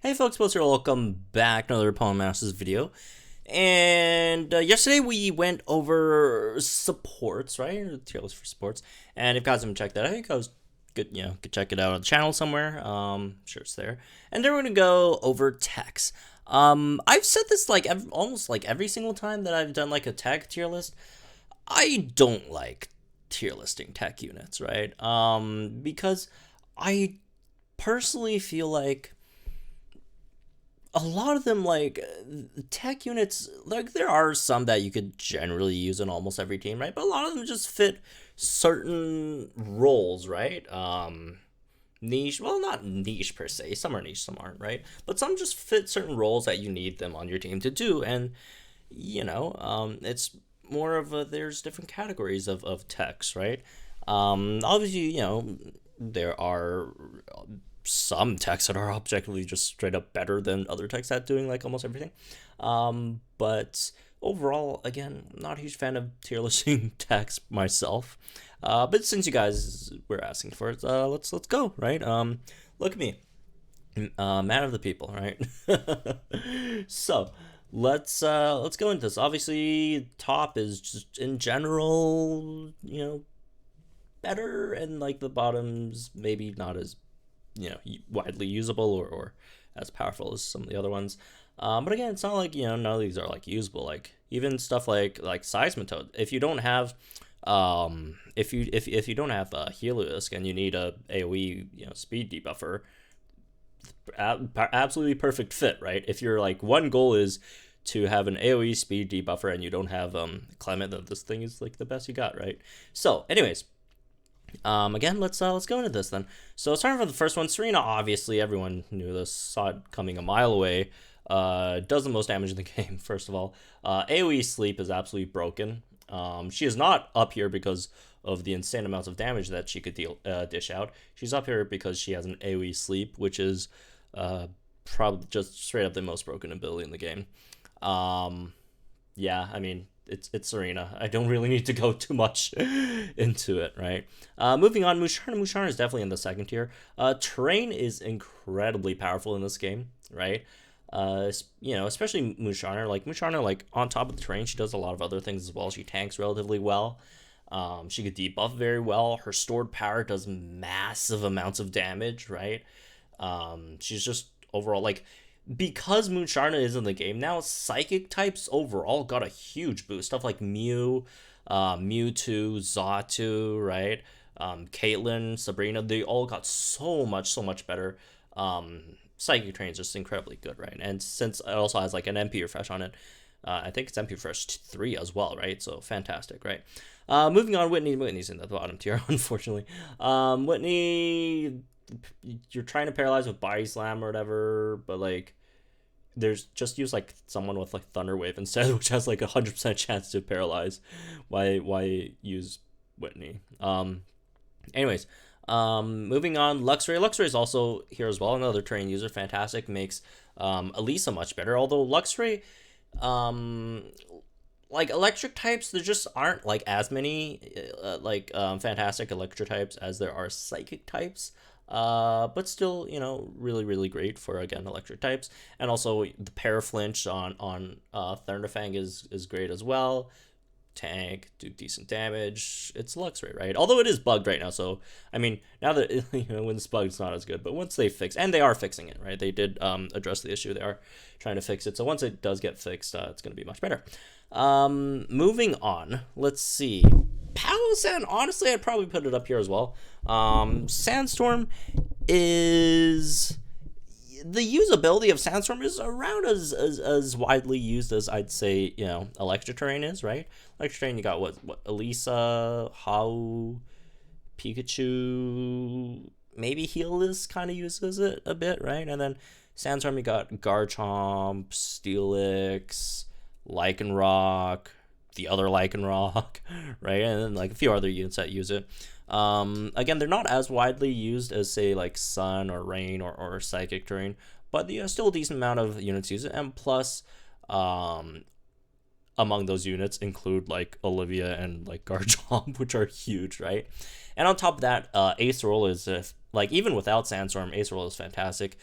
Hey folks, Poster, welcome back to another Pawn Masters video. And yesterday we went over supports, right? Tier list for supports. And if you guys haven't checked that, I think I was good, could check it out on the channel somewhere. Sure it's there. And then we're gonna go over techs. I've said this like almost like every single time that I've done like a tech tier list. I don't like tier listing tech units, right? Because I personally feel like a lot of them, like tech units, like there are some that you could generally use in almost every team, right? But a lot of them just fit certain roles, right? Niche, well, not niche per se. Some are niche, some aren't, right? But some just fit certain roles that you need them on your team to do. And it's more of a, there's different categories of techs, right? Obviously, there are some techs that are objectively just straight up better than other techs at doing like almost everything. But overall, again, not a huge fan of tier listing techs myself. But since you guys were asking for it, let's go, right? Look at me, man of the people, right? So let's go into this. Obviously, top is just in general, better, and like the bottoms maybe not as widely usable or as powerful as some of the other ones. But again, it's not like none of these are like usable. Like even stuff like seismitoad. If you don't have if you don't have Helios and you need a AoE speed debuffer, absolutely perfect fit, right? If your like one goal is to have an AoE speed debuffer and you don't have Clement, then this thing is like the best you got, right? So anyways, again, let's go into this then. So starting from the first one, Serena, obviously everyone knew this, saw it coming a mile away. Does the most damage in the game, first of all. AoE sleep is absolutely broken. She is not up here because of the insane amounts of damage that she could dish out. She's up here because she has an AoE sleep, which is probably just straight up the most broken ability in the game. Yeah, I mean, it's Serena. I don't really need to go too much into it, right? Moving on, Musharna. Musharna is definitely in the second tier. Terrain is incredibly powerful in this game, right? Especially Musharna. Like Musharna, like on top of the terrain, she does a lot of other things as well. She tanks relatively well. She could debuff very well. Her stored power does massive amounts of damage, right? She's just overall like, because Musharna is in the game now, psychic types overall got a huge boost. Stuff like Mew, Mewtwo, Xatu, right? Caitlyn, Sabrina, they all got so much better. Psychic Train is just incredibly good, right? And since it also has like an MP refresh on it, I think it's MP refresh 3 as well, right? So fantastic, right? Moving on, Whitney. Whitney's in the bottom tier, unfortunately. Whitney, you're trying to paralyze with body slam or whatever, but like there's just use like someone with like thunder wave instead, which has like 100% chance to paralyze. Why use Whitney? Anyways, moving on, Luxray. Luxray is also here as well, another terrain user. Fantastic, makes Elisa much better, although Luxray, like electric types, there just aren't like as many fantastic electric types as there are psychic types. But still, really great for, again, electric types. And also the paraflinch on Thunderfang is great as well. Tank, do decent damage. It's Luxray, right? Although it is bugged right now, so I mean, now that when it's bugged, it's not as good. But once they fix, and they are fixing it, right? They did address the issue. They are trying to fix it. So once it does get fixed, it's going to be much better. Moving on, let's see. Palo Sand, honestly, I'd probably put it up here as well. Sandstorm is, the usability of Sandstorm is around as widely used as I'd say Electric Terrain is, right? Electric Terrain, you got what Elisa, Hau, Pikachu, maybe Healers kind of uses it a bit, right? And then Sandstorm, you got Garchomp, Steelix, Lycanroc, the other Lycanroc, right? And then like a few other units that use it. Again, they're not as widely used as say like Sun or Rain or Psychic Terrain, but still a decent amount of units use it. And plus, among those units include like Olivia and like Garchomp, which are huge, right? And on top of that, Acerola is like, even without Sandstorm, Acerola is fantastic.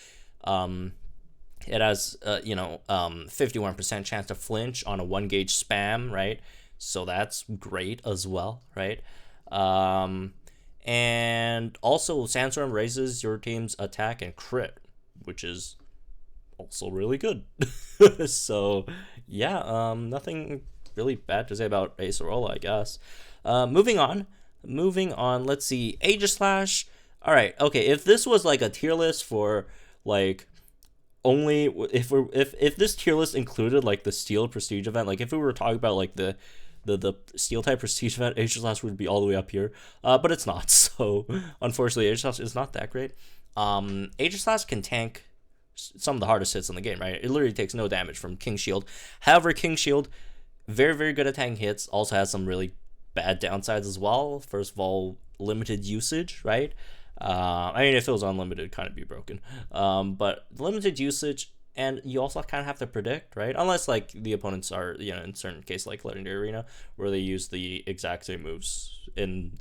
It has 51% chance to flinch on a 1 gauge spam, right? So that's great as well, right? Um, and also Sandstorm raises your team's attack and crit, which is also really good. So yeah, nothing really bad to say about Acerola, I guess. Moving on. Let's see, Aegislash. All right, okay. If this was like a tier list for like only if this tier list included like the steel prestige event, like if we were talking about like the steel type prestige event, Aegislash would be all the way up here, but it's not. So unfortunately, Aegislash is not that great. Aegislash can tank some of the hardest hits in the game, right? It literally takes no damage from King Shield. However, King Shield, very, very good at tanking hits, also has some really bad downsides as well. First of all, limited usage, right? I mean, if it was unlimited, it'd kind of be broken. But limited usage, and you also kind of have to predict, right? Unless like the opponents are, in certain cases like Legendary Arena, where they use the exact same moves in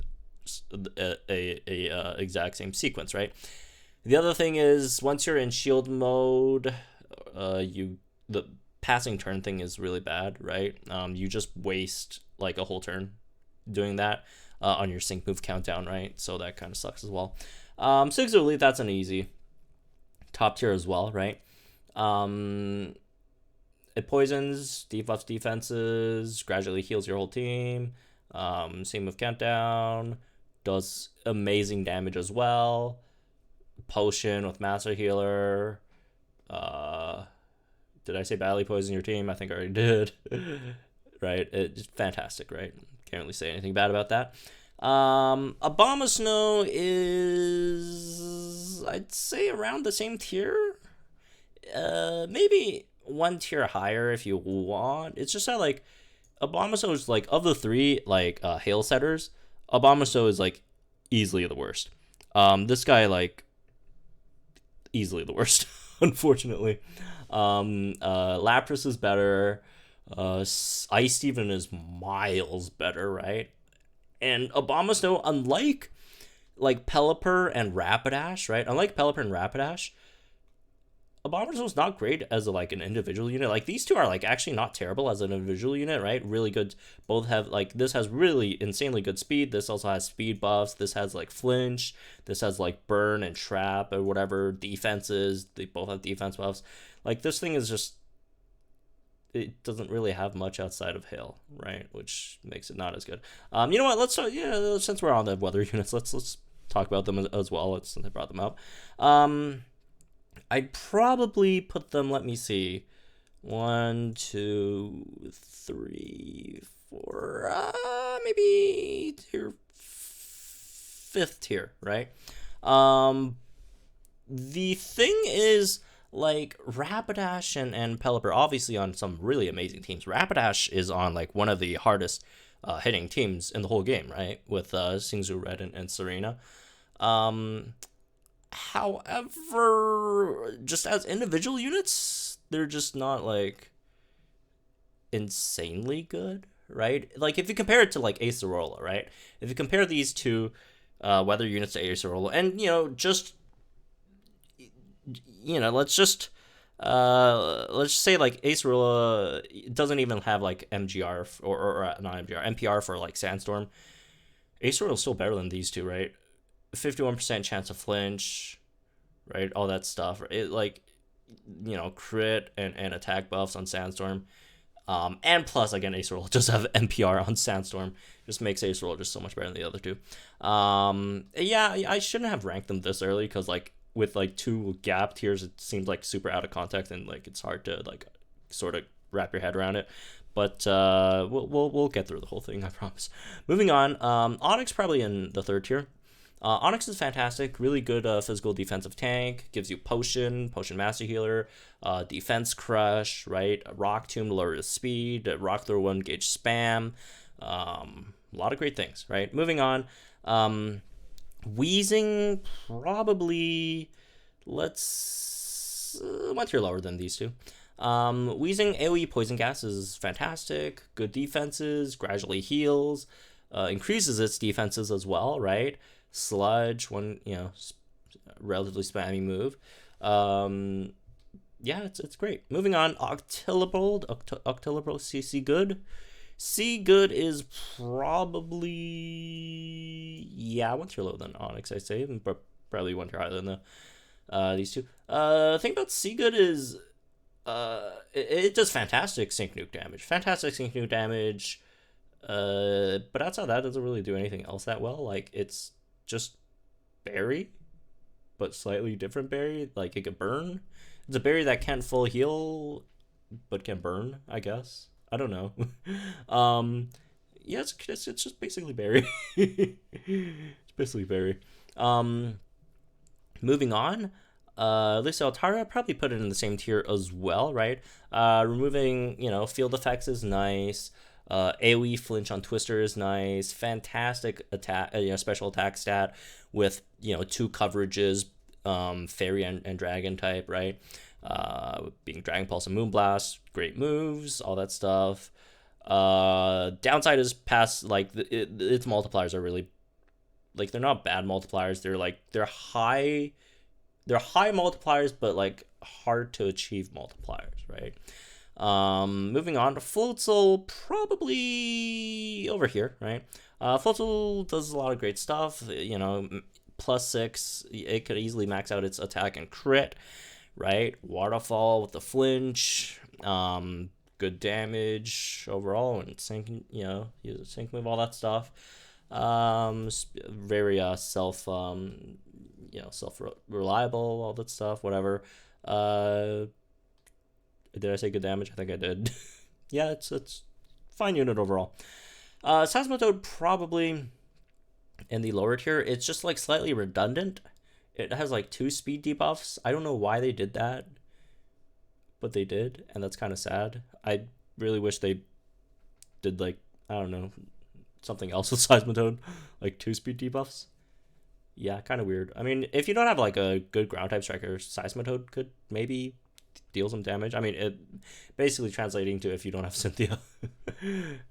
a exact same sequence, right? The other thing is once you're in shield mode, the passing turn thing is really bad, right? You just waste like a whole turn doing that on your sync move countdown, right? So that kind of sucks as well. Six Elite, that's an easy top tier as well, right? It poisons, debuffs defenses, gradually heals your whole team. Same move countdown, does amazing damage as well. Potion with Master Healer. Did I say badly poison your team? I think I already did. Right? It's fantastic, right? Can't really say anything bad about that. Abomasnow is, I'd say, around the same tier. Maybe one tier higher if you want. It's just that, like, Abomasnow is, like, of the three, like, hail setters, Abomasnow is, like, easily the worst. This guy, like, easily the worst, unfortunately. Lapras is better. Ice Steven is miles better, right? And Abomasnow, unlike like Pelipper and Rapidash, right? Unlike Pelipper and Rapidash, Abomasnow's not great as like an individual unit. Like these two are like actually not terrible as an individual unit, right? Really good. Both have like, this has really insanely good speed. This also has speed buffs. This has like flinch. This has like burn and trap or whatever defenses. They both have defense buffs. Like this thing is just, it doesn't really have much outside of hail, right? Which makes it not as good. You know what? Let's since we're on the weather units, let's talk about them as well. Since I brought them up. I'd probably put them. Let me see. 1, 2, 3, 4. Maybe tier 5th tier, right? The thing is, like Rapidash and Pelipper, obviously on some really amazing teams. Rapidash is on like one of the hardest hitting teams in the whole game, right? With Singzu Red and Serena. However, just as individual units, they're just not like insanely good, right? Like if you compare it to like Acerola, right? If you compare these two weather units to Acerola, and let's say like Acerola doesn't even have like MGR or not MGR, MPR for like Sandstorm. Acerola is still better than these two, right? 51% chance of flinch, right? All that stuff. It like, crit and attack buffs on Sandstorm. And plus, again, Acerola just have NPR on Sandstorm. Just makes Acerola just so much better than the other two. Yeah, I shouldn't have ranked them this early because like with like 2 gap tiers, it seems like super out of context and like it's hard to like sort of wrap your head around it. But we'll get through the whole thing, I promise. Moving on, Onyx probably in the 3rd tier. Onyx is fantastic, really good physical defensive tank, gives you Potion Master Healer, Defense Crush, right? Rock Tomb to lower his speed, Rock Throw 1 gauge spam, a lot of great things, right? Moving on, Wheezing probably, let's, 1 tier lower than these two. Wheezing AoE Poison Gas is fantastic, good defenses, gradually heals, increases its defenses as well, right? Sludge, one relatively spammy move. yeah, it's great. Moving on, Octillerold CC good. C good is probably, yeah, one tier lower than Onyx, I say, but probably one tier higher than these two. Thing about C good is it does fantastic sync nuke damage. Fantastic sync nuke damage. But outside of that, it doesn't really do anything else that well. Like, it's just berry, but slightly different berry. Like, it can burn. It's a berry that can't full heal, but can burn, I guess. I don't know. um, yeah, it's just basically berry. It's basically berry. Um, Moving on. Lisa Altara, probably put it in the same tier as well, right? Removing, field effects is nice. AoE flinch on Twister is nice. Fantastic attack, special attack stat with two coverages, fairy and dragon type, right? Being Dragon Pulse and Moonblast, great moves, all that stuff. Downside is past its multipliers are really they're not bad multipliers. They're high. They're high multipliers, but hard to achieve multipliers, right? Moving on to Floatzel, probably over here, right? Floatzel does a lot of great stuff. +6. It could easily max out its attack and crit, right? Waterfall with the flinch. Good damage overall, and sync. Use a sync move, all that stuff. Very self self reliable, all that stuff, whatever. Did I say good damage? I think I did. Yeah, it's fine unit overall. Seismitoad probably in the lower tier. It's just slightly redundant. It has 2 speed debuffs. I don't know why they did that, but they did, and that's kind of sad. I really wish they did I don't know, something else with Seismitoad, 2 speed debuffs. Yeah, kind of weird. I mean, if you don't have a good ground type striker, Seismitoad could maybe deal some damage. I mean, it basically translating to if you don't have Cynthia.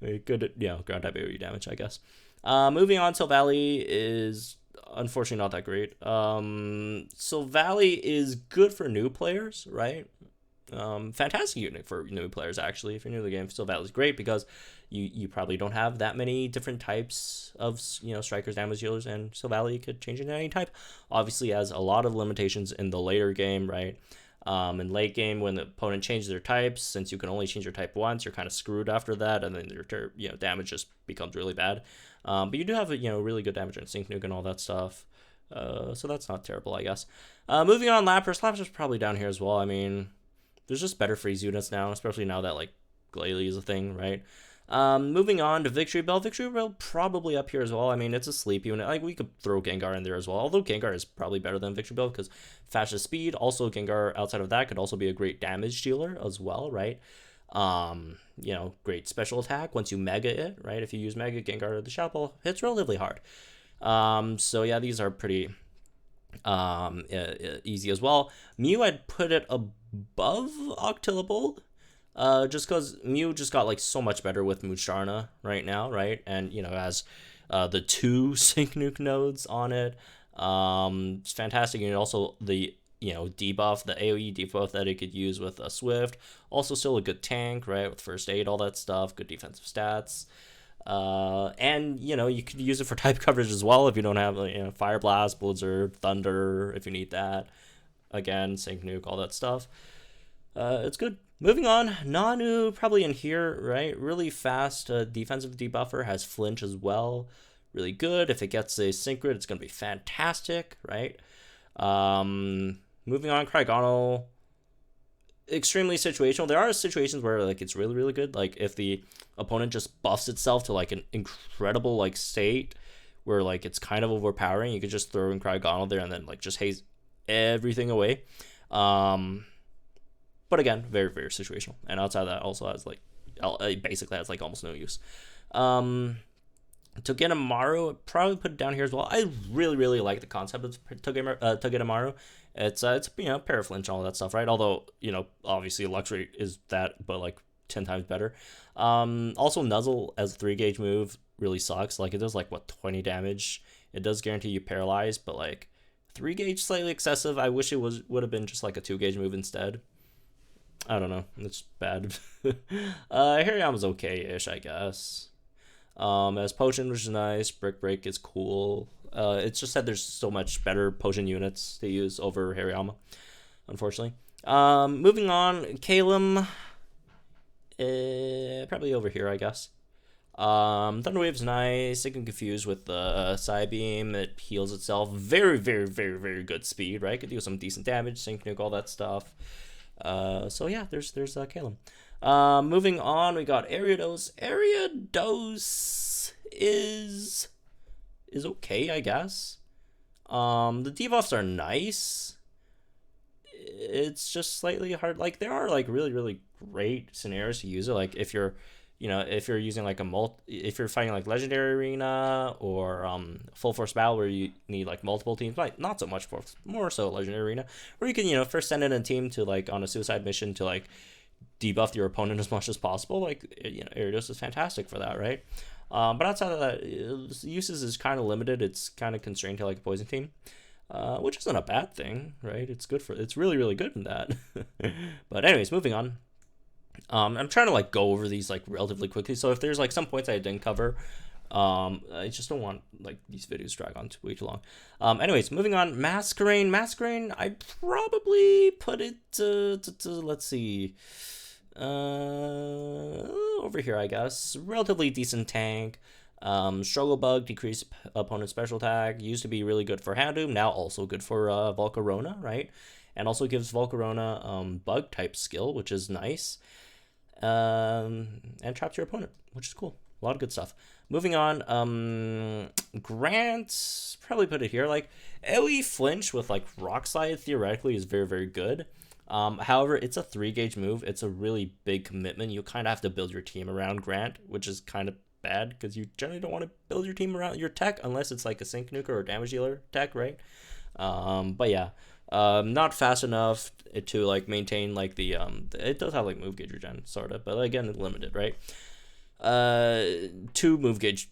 Good, ground type AoE damage, I guess. Moving on, Silvally is unfortunately not that great. Silvally is good for new players, right? Fantastic unit for new players, actually. If you're new to the game, Silvally is great because you probably don't have that many different types of strikers, damage dealers, and Silvally could change into any type. Obviously, has a lot of limitations in the later game, right? In late game, when the opponent changes their types, since you can only change your type once, you're kind of screwed after that, and then your damage just becomes really bad. But you do have really good damage and sync nuke and all that stuff. So that's not terrible, I guess. Moving on, Lapras. Lapras is probably down here as well. I mean, there's just better freeze units now, especially now that Glalie is a thing, right? Moving on to Victory Bell. Victory Bell probably up here as well. I mean, it's a sleep unit. We could throw Gengar in there as well. Although Gengar is probably better than Victory Bell because fastest speed. Also, Gengar outside of that could also be a great damage dealer as well, right? Great special attack once you Mega it, right? If you use Mega Gengar, the Shout Ball hits relatively hard. So yeah, these are pretty easy as well. Mew, I'd put it above Octillerold. Just because Mew just got so much better with Musharna right now, right? And has the 2 sync nuke nodes on it. It's fantastic, and also the debuff, the AoE debuff that it could use with a Swift. Also, still a good tank, right? With first aid, all that stuff. Good defensive stats. And you could use it for type coverage as well if you don't have Fire Blast, Blizzard, Thunder if you need that. Again, sync nuke, all that stuff. It's good. Moving on, Nanu probably in here, right? Really fast defensive debuffer, has flinch as well. Really good. If it gets a synchro, it's going to be fantastic, right? Moving on, Cryogonal, extremely situational. There are situations where it's really, really good. If the opponent just buffs itself to an incredible state where it's kind of overpowering, you could just throw in Cryogonal there and then just haze everything away. But again, very, very situational. And outside of that, also has it basically has almost no use. Togedemaru, probably put it down here as well. I really, really like the concept of Togedemaru. It's paraflinch and all that stuff, right? Although obviously Luxury is that, but 10 times better. Also Nuzzle as a 3-gauge move really sucks. It does 20 damage. It does guarantee you paralyze, but 3-gauge slightly excessive. I wish it would have been just a 2-gauge move instead. I don't know. It's bad. Hariyama's okay-ish, I guess. As potion, which is nice. Brick break is cool. It's just that there's so much better potion units to use over Hariyama, unfortunately. Moving on, Kalem, probably over here, I guess. Thunderwave's nice. It can confuse with the Psybeam. It heals itself. Very, very, very, very good speed, right? Could do some decent damage, sync nuke, all that stuff. So yeah, there's Kalem. Moving on, we got Ariados. Ariados is okay, I guess. The debuffs are nice. It's just slightly hard. Like, there are like really, really great scenarios to use it. Like if you're using like if you're fighting like legendary arena or full force battle where you need like multiple teams, like not so much for more so legendary arena, where you can first send in a team to like on a suicide mission to like debuff your opponent as much as possible. Like Ariados is fantastic for that, right? But outside of that, uses is kind of limited. It's kind of constrained to like a poison team, which isn't a bad thing, right? It's really, really good in that. But anyways, moving on. I'm trying to like go over these like relatively quickly. So if there's like some points I didn't cover, I just don't want like these videos drag on way too long. Anyways, moving on. Masquerain, I probably put it to let's see, over here, I guess. Relatively decent tank. Struggle bug, decrease opponent special attack. Used to be really good for Houndoom, now also good for Volcarona, right? And also gives Volcarona bug type skill, which is nice. And traps your opponent, which is cool. A lot of good stuff. Moving on, Grant, probably put it here. Like, AoE flinch with like Rock Slide theoretically is very, very good. However, it's a 3-gauge move. It's a really big commitment. You kind of have to build your team around Grant, which is kind of bad because you generally don't want to build your team around your tech unless it's like a sync nuker or damage dealer tech, right? But yeah, not fast enough to like maintain like the it does have like move gauge regen sort of, but again limited, right? 2 move gauge,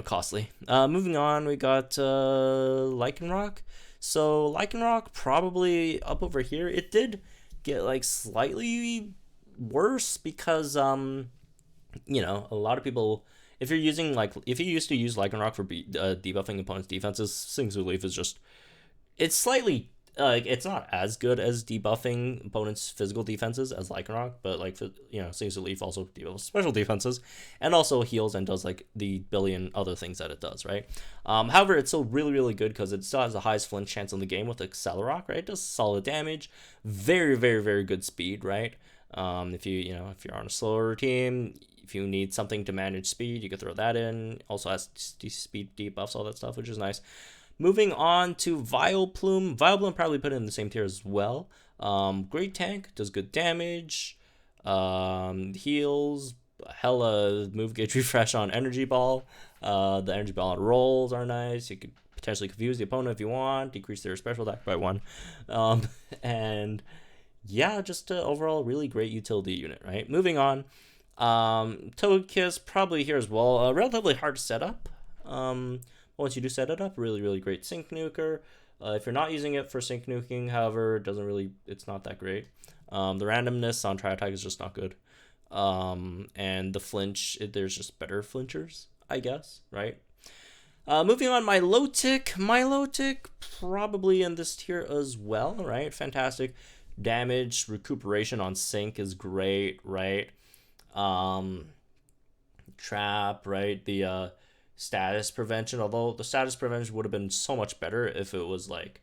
costly. Moving on, we got Lycanroc. So Lycanroc probably up over here. It did get like slightly worse because a lot of people, if you used to use Lycanroc for debuffing opponents' defenses, Sing's Leaf is just, it's slightly it's not as good as debuffing opponents' physical defenses as Lycanroc, but like Sing's Leaf also debuffs special defenses and also heals and does like the billion other things that it does, right? However, it's still really, really good because it still has the highest flinch chance in the game with Accelerock, right? It does solid damage, very, very, very good speed, right? If you're on a slower team, if you need something to manage speed, you could throw that in. Also has speed debuffs, all that stuff, which is nice. Moving on to Vileplume. Vileplume probably put it in the same tier as well. Great tank, does good damage, heals, hella move gauge refresh on Energy Ball. The Energy Ball rolls are nice. You could potentially confuse the opponent if you want, decrease their special attack by 1. And yeah, just overall really great utility unit, right? Moving on. Togekiss probably here as well. Relatively hard to set up. Once you do set it up, really, really great sync nuker. If you're not using it for sync nuking, however, it's not that great. The randomness on Tri-Attack is just not good. And the flinch, there's just better flinchers, I guess, right? Moving on, Milotic probably in this tier as well, right? Fantastic damage, recuperation on sync is great, right? Trap, right? The status prevention, although the status prevention would have been so much better if it was like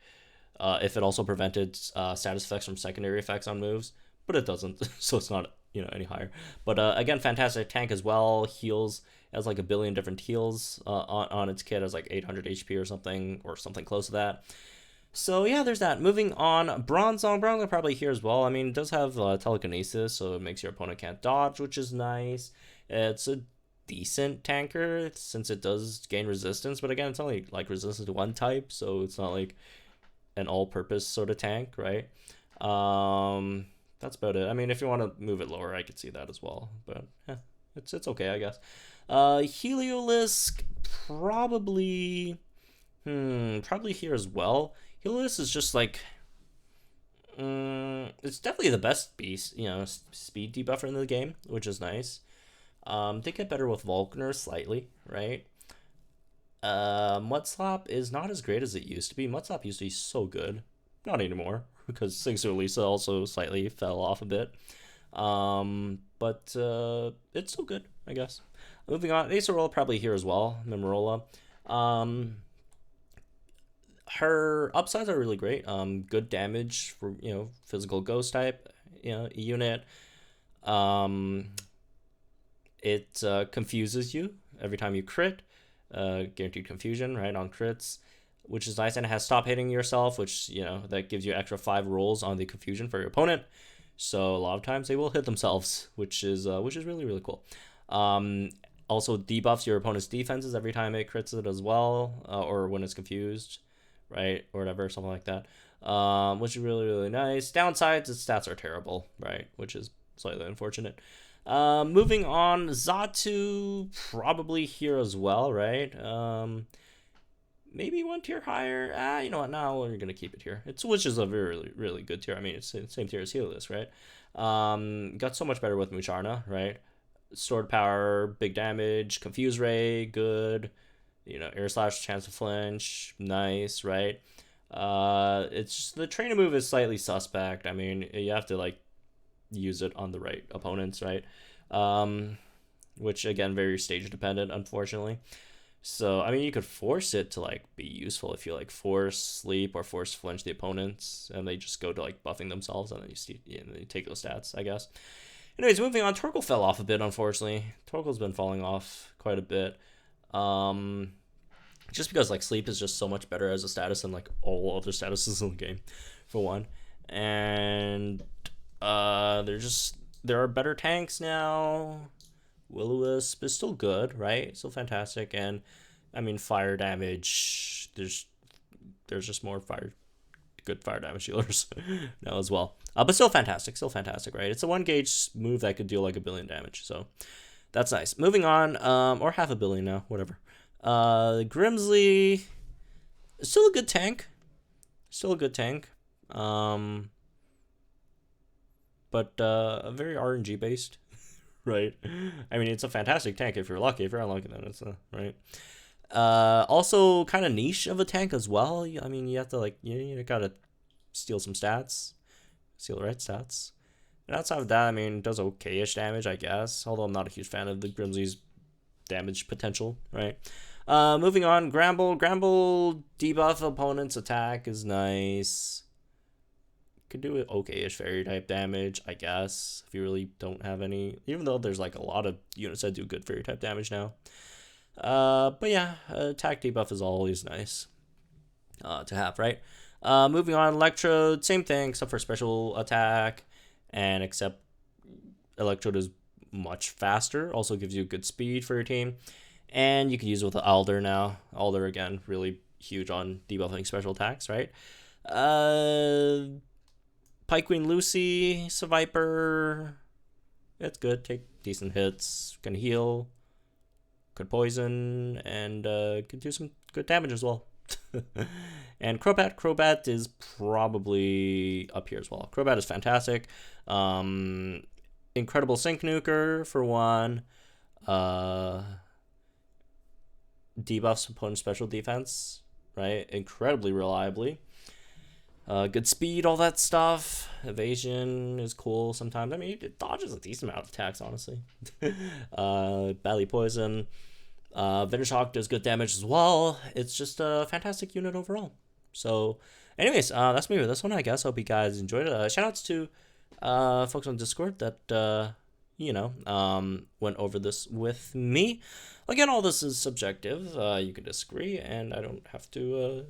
if it also prevented status effects from secondary effects on moves, but it doesn't. So it's not any higher. But again, fantastic tank as well. Heals, has like a billion different heals on its kit, as like 800 HP or something close to that. So yeah, there's that. Moving on, Bronzong probably here as well. I mean, it does have telekinesis, so it makes your opponent can't dodge, which is nice. It's a decent tanker since it does gain resistance, but again, it's only like resistance to 1 type, so it's not like an all-purpose sort of tank, right? That's about it. I mean, if you want to move it lower, I could see that as well, but yeah, it's okay, I guess. Heliolisk probably here as well. Heliolisk is just like It's definitely the best beast, speed debuffer in the game, which is nice. They get better with Vulcaner slightly, right? Mudslap is not as great as it used to be. Mudslap used to be so good. Not anymore, because Singsu Lisa also slightly fell off a bit. But it's still good, I guess. Moving on, Acerola probably here as well, Memerola. Her upsides are really great. Good damage for, physical ghost type, unit. It confuses you every time you crit. Guaranteed confusion, right, on crits, which is nice, and it has stop hitting yourself, which that gives you extra 5 rolls on the confusion for your opponent. So a lot of times they will hit themselves, which is really, really cool. Also debuffs your opponent's defenses every time it crits it as well, or when it's confused, right, or whatever, something like that. Which is really, really nice. Downsides, its stats are terrible, right, which is slightly unfortunate. Moving on, Xatu probably here as well, right? Maybe 1 tier higher. You know what? Now we're gonna keep it here. Which is a really, really good tier. I mean, it's the same tier as Helios, right? Got so much better with Musharna, right? Stored power, big damage, confuse ray, good. Air slash, chance to flinch, nice, right? It's just the trainer move is slightly suspect. I mean, you have to use it on the right opponents, right? Which again, very stage dependent, unfortunately. So I mean, you could force it to be useful if you force sleep or force flinch the opponents, and they just go to buffing themselves, and then you take those stats, I guess. Anyways, moving on, Torkoal fell off a bit, unfortunately. Torkoal's been falling off quite a bit. Just because sleep is just so much better as a status than all other statuses in the game, for one. And there are better tanks now. Will-O-Wisp is still good, right? Still fantastic, and I mean fire damage. There's just more good fire damage healers now as well. But still fantastic, right? It's a 1 gauge move that could deal 1 billion damage, so that's nice. Moving on, or 500 million now, whatever. Grimsley, still a good tank. But very RNG based, right? I mean, it's a fantastic tank if you're lucky. If you're unlucky, then it's right. Also kind of niche of a tank as well. I mean, you have to you gotta steal some stats, steal the right stats. And outside of that, I mean, it does okay-ish damage, I guess. Although I'm not a huge fan of the Grimsley's damage potential, right? Moving on, Gramble debuff opponent's attack is nice. Could do it okay-ish fairy type damage, I guess, if you really don't have any, even though there's a lot of units that do good fairy type damage now. But yeah, attack debuff is always nice to have, right? Moving on, Electrode, same thing except for special attack, and except Electrode is much faster, also gives you good speed for your team, and you can use it with Alder now. Alder, again, really huge on debuffing special attacks, right? Pike Queen Lucy, Viper, it's good, take decent hits, can heal, could poison, and could do some good damage as well. And Crobat is probably up here as well. Crobat is fantastic. Incredible sync nuker for one. Debuffs opponent special defense, right? Incredibly reliably. Good speed, all that stuff. Evasion is cool sometimes. I mean, it dodges a decent amount of attacks, honestly. Belly Poison. Venoshock does good damage as well. It's just a fantastic unit overall. So, anyways, that's me with this one, I guess. Hope you guys enjoyed it. Shoutouts to folks on Discord that, went over this with me. Again, all this is subjective. You can disagree, and I don't have to,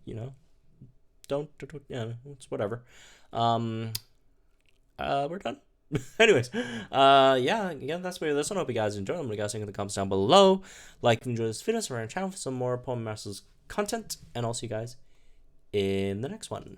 it's whatever. We're done. Anyways, again, that's me with this one. Hope you guys enjoyed. Let me guys think in the comments down below. Like if you enjoyed this video, subscribe to our channel for some more Poem Masters content, and I'll see you guys in the next one.